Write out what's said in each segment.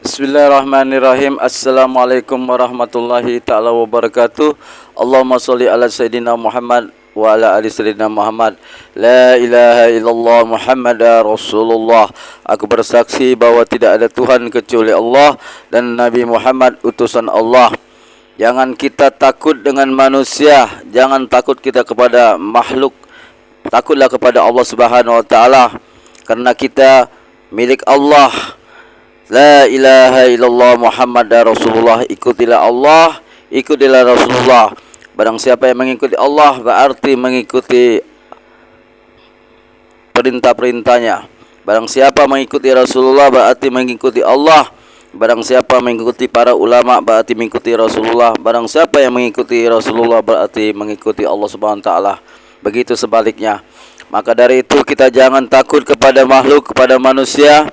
Bismillahirrahmanirrahim. Assalamualaikum warahmatullahi ta'ala wabarakatuh. Allahumma salli ala Sayyidina Muhammad wa ala ali Sayyidina Muhammad. La ilaha illallah Muhammad Rasulullah. Aku bersaksi bahwa tidak ada Tuhan kecuali Allah dan Nabi Muhammad utusan Allah. Jangan kita takut dengan manusia, jangan takut kita kepada makhluk. Takutlah kepada Allah Subhanahu wa taala, karena kita milik Allah. La ilaha illallah Muhammad Rasulullah. Ikutilah Allah, ikutilah Rasulullah. Barang siapa yang mengikuti Allah berarti mengikuti perintah-perintahnya. Barang siapa mengikuti Rasulullah berarti mengikuti Allah. Barang siapa mengikuti para ulama berarti mengikuti Rasulullah. Barang siapa yang mengikuti Rasulullah berarti mengikuti Allah Subhanahu wa taala. Begitu sebaliknya. Maka dari itu kita jangan takut kepada makhluk, kepada manusia.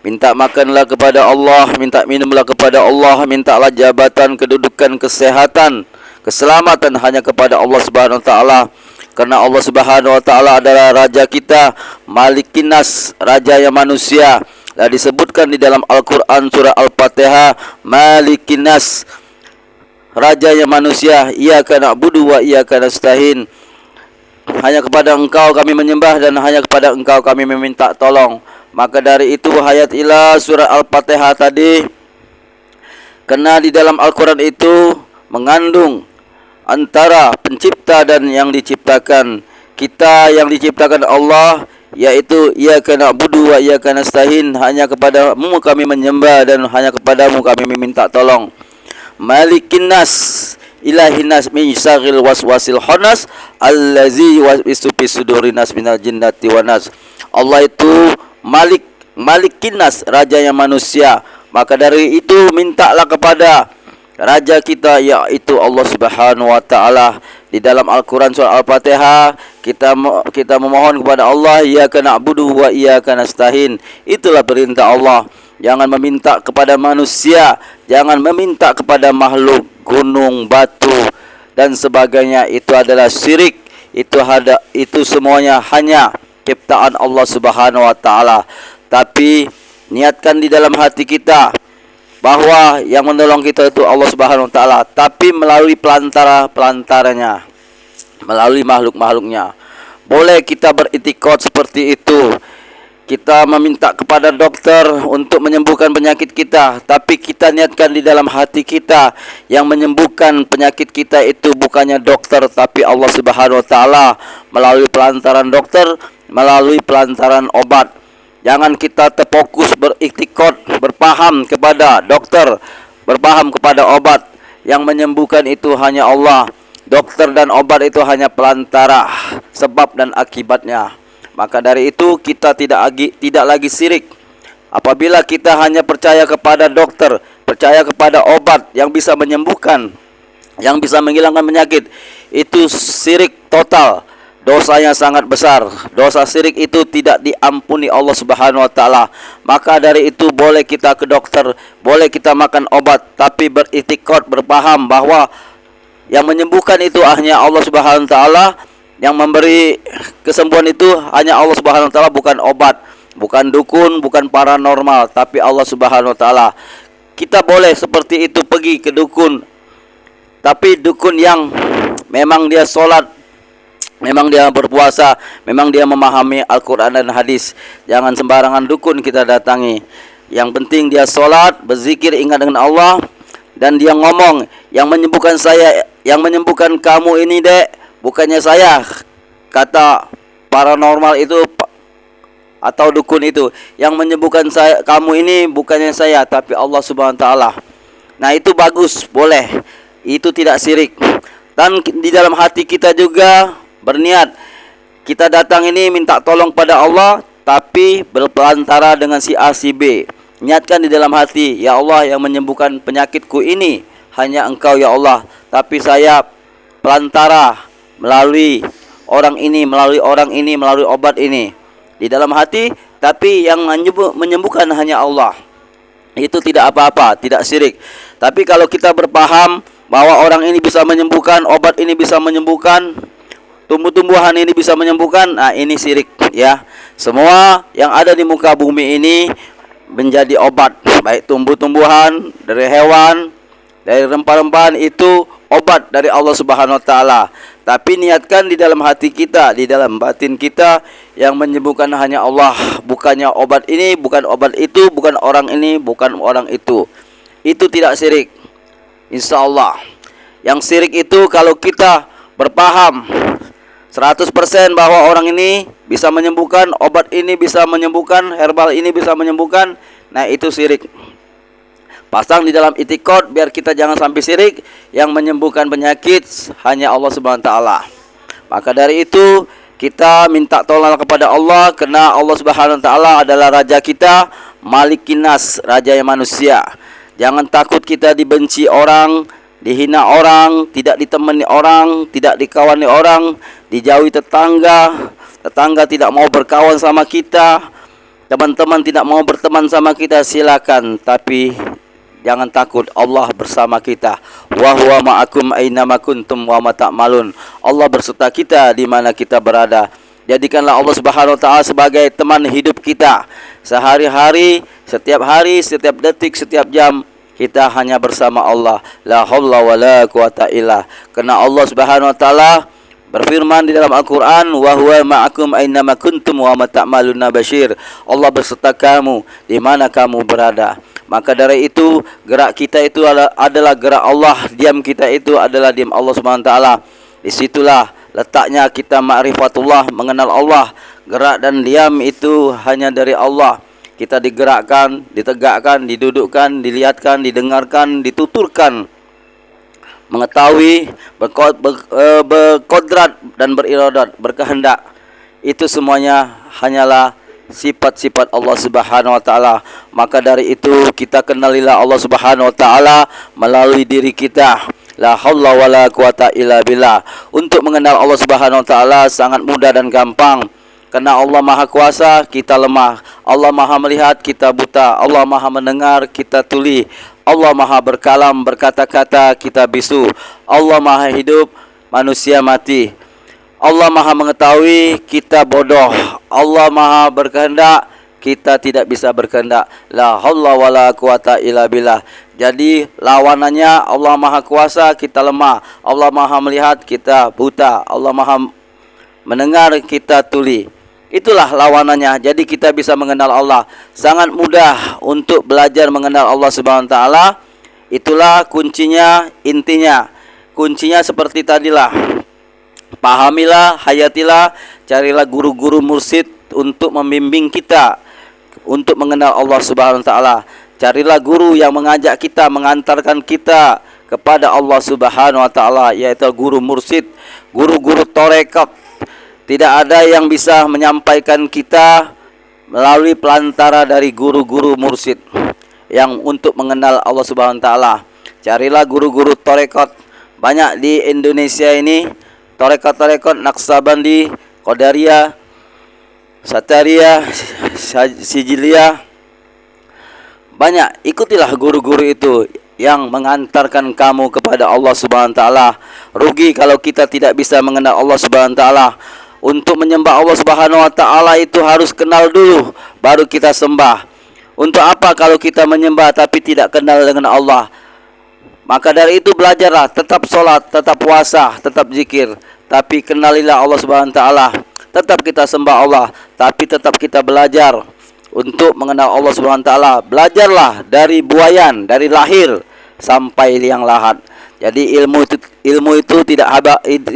Minta makanlah kepada Allah, minta minumlah kepada Allah, mintalah jabatan, kedudukan, kesehatan, keselamatan hanya kepada Allah Subhanahu wa taala. Karena Allah Subhanahu wa taala adalah raja kita, Malikinas, raja yang manusia. Dan disebutkan di dalam Al-Qur'an surah Al-Fatihah, Malikinas, raja yang manusia. Iyyaka na'budu wa iyyaka nasta'in. Hanya kepada Engkau kami menyembah dan hanya kepada Engkau kami meminta tolong. Maka dari itu hayat ila surah Al-Fatihah tadi, karena di dalam Al-Quran itu mengandung antara pencipta dan yang diciptakan. Kita yang diciptakan Allah, yaitu iyyaka na'budu wa iyyaka nasta'in, hanya kepadamu kami menyembah dan hanya kepadamu kami meminta tolong. Malikin nas, ilahin nas, min syarril waswasil khannas allazi yuwaswisu fi sudurin nas minal jinnati wan nas. Allah itu Malikin nas, raja yang manusia. Maka dari itu mintalah kepada raja kita, yaitu Allah Subhanahu wa taala. Di dalam Al-Qur'an surah Al-Fatihah kita memohon kepada Allah, iyyaka na'budu wa iyyaka nasta'in. Itulah perintah Allah. Jangan meminta kepada manusia, jangan meminta kepada makhluk, gunung, batu dan sebagainya. Itu adalah syirik. Itu semuanya hanya ciptaan Allah Subhanahu wa taala. Tapi niatkan di dalam hati kita bahwa yang menolong kita itu Allah Subhanahu wa taala, tapi melalui pelantaranya, melalui makhluk-makhluknya. Boleh kita beritikad seperti itu. Kita meminta kepada dokter untuk menyembuhkan penyakit kita, tapi kita niatkan di dalam hati kita yang menyembuhkan penyakit kita itu bukannya dokter, tapi Allah Subhanahu wa taala melalui pelantaran dokter, melalui pelantaran obat. Jangan kita terfokus beriktikad, berpaham kepada dokter, berpaham kepada obat. Yang menyembuhkan itu hanya Allah. Dokter dan obat itu hanya pelantara, sebab dan akibatnya. Maka dari itu kita tidak lagi syirik. Apabila kita hanya percaya kepada dokter, percaya kepada obat yang bisa menyembuhkan, yang bisa menghilangkan penyakit, itu syirik total. Dosanya sangat besar. Dosa syirik itu tidak diampuni Allah Subhanahu wa taala. Maka dari itu boleh kita ke dokter, boleh kita makan obat, tapi beritikad, berpaham bahwa yang menyembuhkan itu hanya Allah Subhanahu wa taala. Yang memberi kesembuhan itu hanya Allah Subhanahu wa taala, bukan obat, bukan dukun, bukan paranormal, tapi Allah Subhanahu wa taala. Kita boleh seperti itu pergi ke dukun, tapi dukun yang memang dia sholat, memang dia berpuasa, memang dia memahami Al-Quran dan hadis. Jangan sembarangan dukun kita datangi. Yang penting dia sholat, berzikir, ingat dengan Allah, dan dia ngomong, yang menyembuhkan saya, yang menyembuhkan kamu ini dek, bukannya saya. Kata paranormal itu atau dukun itu, yang menyembuhkan saya, kamu ini bukannya saya, tapi Allah Subhanahu wa taala. Nah, itu bagus, boleh. Itu tidak syirik. Dan di dalam hati kita juga berniat, kita datang ini minta tolong pada Allah, tapi berpelantara dengan si A si B. Niatkan di dalam hati, ya Allah, yang menyembuhkan penyakitku ini hanya Engkau ya Allah, tapi saya pelantara melalui orang ini, melalui obat ini di dalam hati, tapi yang menyembuhkan hanya Allah. Itu tidak apa-apa, tidak syirik. Tapi kalau kita berpaham bahwa orang ini bisa menyembuhkan, obat ini bisa menyembuhkan, tumbuh-tumbuhan ini bisa menyembuhkan, nah ini syirik ya. Semua yang ada di muka bumi ini menjadi obat, baik tumbuh-tumbuhan, dari hewan, dari rempah-rempahan, itu obat dari Allah Subhanahu wa taala. Tapi niatkan di dalam hati kita, di dalam batin kita, yang menyembuhkan hanya Allah, bukannya obat ini, bukan obat itu, bukan orang ini, bukan orang itu. Itu tidak syirik, insyaallah. Yang syirik itu kalau kita berpaham 100% bahwa orang ini bisa menyembuhkan, obat ini bisa menyembuhkan, herbal ini bisa menyembuhkan, nah itu syirik. Pasang di dalam itikad biar kita jangan sampai syirik. Yang menyembuhkan penyakit hanya Allah Subhanahu wa taala. Maka dari itu kita minta tolong kepada Allah, karena Allah Subhanahu wa taala adalah raja kita, Malikin Nas, raja yang manusia. Jangan takut kita dibenci orang, dihina orang, tidak ditemani orang, tidak dikawani orang, dijauhi tetangga, tetangga tidak mau berkawan sama kita, teman-teman tidak mau berteman sama kita, silakan, tapi jangan takut, Allah bersama kita. Wa huwa ma'akum aina ma kuntum wa ma ta'malun. Allah berserta kita di mana kita berada. Jadikanlah Allah Subhanahu wa taala sebagai teman hidup kita. Sehari-hari, setiap detik, setiap jam kita hanya bersama Allah. La haula wala quwata illa. Karena Allah Subhanahu wa taala berfirman di dalam Al-Quran, wa huwa ma'akum aina ma kuntum wa ma ta'maluna basyir. Allah berserta kamu di mana kamu berada. Maka dari itu gerak kita itu adalah gerak Allah, diam kita itu adalah diam Allah Subhanahu wa taala. Disitulah letaknya kita ma'rifatullah, mengenal Allah. Gerak dan diam itu hanya dari Allah. Kita digerakkan, ditegakkan, didudukkan, dilihatkan, didengarkan, dituturkan, mengetahui, berkodrat dan berirodat, berkehendak. Itu semuanya hanyalah sifat-sifat Allah Subhanahu wa taala. Maka dari itu kita kenalilah Allah Subhanahu wa taala melalui diri kita. La haula wala quwata illa billah. Untuk mengenal Allah Subhanahu wa taala sangat mudah dan gampang. Karena Allah Maha Kuasa, kita lemah. Allah Maha Melihat, kita buta. Allah Maha Mendengar, kita tuli. Allah Maha Berkalam, berkata-kata, kita bisu. Allah Maha Hidup, manusia mati. Allah Maha Mengetahui, kita bodoh. Allah Maha Berkehendak, kita tidak bisa berkehendak. La haula wala quwata illa billah. Jadi lawanannya Allah Maha Kuasa, kita lemah. Allah Maha Melihat, kita buta. Allah Maha Mendengar, kita tuli. Itulah lawanannya. Jadi kita bisa mengenal Allah. Sangat mudah untuk belajar mengenal Allah Subhanahu wa taala. Itulah kuncinya, intinya. Kuncinya seperti tadilah. Pahamilah, hayatilah, carilah guru-guru mursyid untuk membimbing kita untuk mengenal Allah Subhanahu wa taala. Carilah guru yang mengajak kita, mengantarkan kita kepada Allah Subhanahu wa taala, yaitu guru mursyid, guru-guru tarekat. Tidak ada yang bisa menyampaikan kita melalui pelantara dari guru-guru mursyid yang untuk mengenal Allah Subhanahu wa taala. Carilah guru-guru tarekat. Banyak di Indonesia ini tarekat-tarekat Naqsabandi, Qadariyah, Satariyah, Sijiliyah. Banyak, ikutilah guru-guru itu yang mengantarkan kamu kepada Allah Subhanahu wa taala. Rugi kalau kita tidak bisa mengenal Allah Subhanahu wa taala. Untuk menyembah Allah Subhanahu wa taala itu harus kenal dulu baru kita sembah. Untuk apa kalau kita menyembah tapi tidak kenal dengan Allah? Maka dari itu belajarlah, tetap sholat, tetap puasa, tetap zikir, tapi kenalilah Allah Subhanahu wa taala. Tetap kita sembah Allah, tapi tetap kita belajar untuk mengenal Allah Subhanahu wa taala. Belajarlah dari buayan, dari lahir sampai liang lahat. Jadi ilmu itu tidak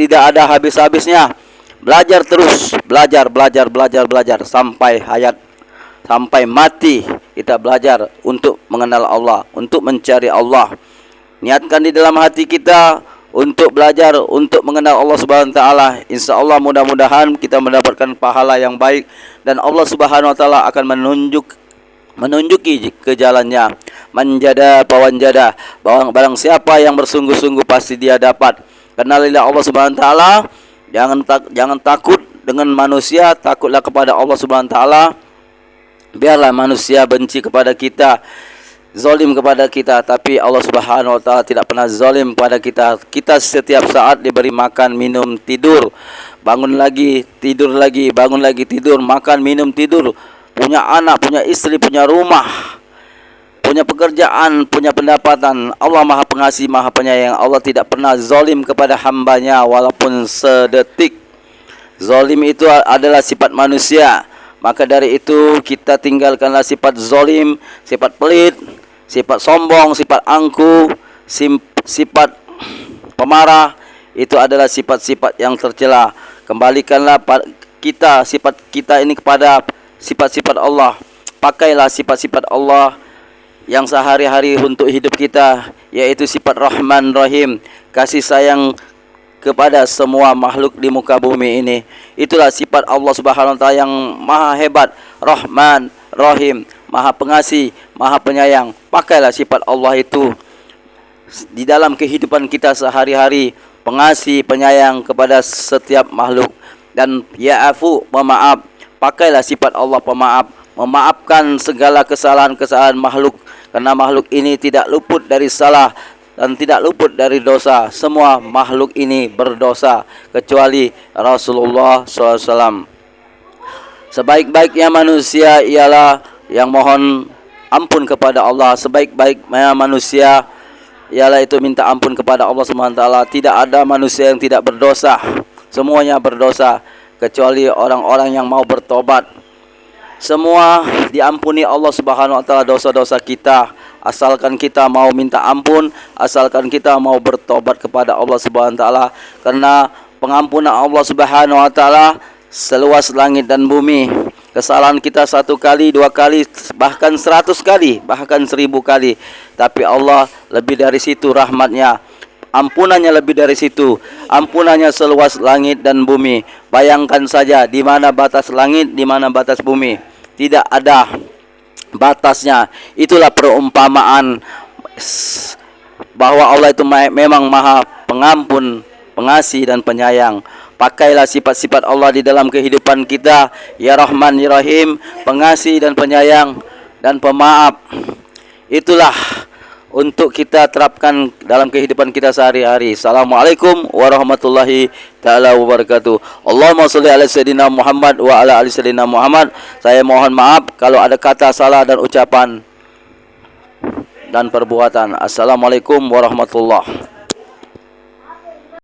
ada habis-habisnya. Belajar terus, belajar sampai hayat, sampai mati kita belajar untuk mengenal Allah, untuk mencari Allah. Niatkan di dalam hati kita untuk belajar, untuk mengenal Allah Subhanahu wa taala. Insyaallah mudah-mudahan kita mendapatkan pahala yang baik dan Allah Subhanahu wa taala akan menunjuki ke jalannya. Manjada pawanjada. Barang siapa yang bersungguh-sungguh pasti dia dapat. Kenalilah Allah Subhanahu wa taala. Jangan takut dengan manusia, takutlah kepada Allah Subhanahu wa taala. Biarlah manusia benci kepada kita, zalim kepada kita, tapi Allah Subhanahu wa taala tidak pernah zalim kepada kita. Kita setiap saat diberi makan, minum, tidur. Bangun lagi, tidur lagi, bangun lagi, tidur, makan, minum, tidur. punya anak, punya istri, punya rumah, punya pekerjaan, punya pendapatan. Allah Maha Pengasih, Maha Penyayang. Allah tidak pernah zalim kepada hambanya walaupun sedetik. Zalim itu adalah sifat manusia. Maka dari itu kita tinggalkanlah sifat zalim, sifat pelit, sifat sombong, sifat angkuh, sifat pemarah. Itu adalah sifat-sifat yang tercela. Kembalikanlah sifat kita ini kepada sifat-sifat Allah. Pakailah sifat-sifat Allah yang sehari-hari untuk hidup kita, yaitu sifat Rahman Rahim, kasih sayang kepada semua makhluk di muka bumi ini. Itulah sifat Allah Subhanahu wa taala yang maha hebat, Rahman Rahim, maha pengasih, maha penyayang. Pakailah sifat Allah itu di dalam kehidupan kita sehari-hari, pengasih, penyayang kepada setiap makhluk. Dan ya'fu, pemaaf. Pakailah sifat Allah pemaaf, memaafkan segala kesalahan-kesalahan makhluk. Karena makhluk ini tidak luput dari salah dan tidak luput dari dosa. Semua makhluk ini berdosa kecuali Rasulullah SAW. Sebaik-baiknya manusia ialah yang mohon ampun kepada Allah. Sebaik-baiknya manusia ialah itu minta ampun kepada Allah SWT. Tidak ada manusia yang tidak berdosa. Semuanya berdosa kecuali orang-orang yang mau bertobat. Semua diampuni Allah Subhanahu wa taala dosa-dosa kita, asalkan kita mau minta ampun, asalkan kita mau bertobat kepada Allah Subhanahu wa taala. Karena pengampunan Allah Subhanahu wa taala seluas langit dan bumi. Kesalahan kita 1 kali, 2 kali, bahkan 100 kali, bahkan 1000 kali, tapi Allah lebih dari situ rahmatnya. Ampunannya lebih dari situ. Ampunannya seluas langit dan bumi. Bayangkan saja, di mana batas langit, di mana batas bumi. Tidak ada batasnya. Itulah perumpamaan bahwa Allah itu memang maha pengampun, pengasih dan penyayang. Pakailah sifat-sifat Allah di dalam kehidupan kita. Ya Rahman, Ya Rahim, pengasih dan penyayang dan pemaaf. Itulah untuk kita terapkan dalam kehidupan kita sehari-hari. Assalamualaikum warahmatullahi ta'ala wabarakatuh. Allahumma sholli ala sayyidina Muhammad wa ala ali sayyidina Muhammad. Saya mohon maaf kalau ada kata salah dan ucapan dan perbuatan. Assalamualaikum warahmatullahi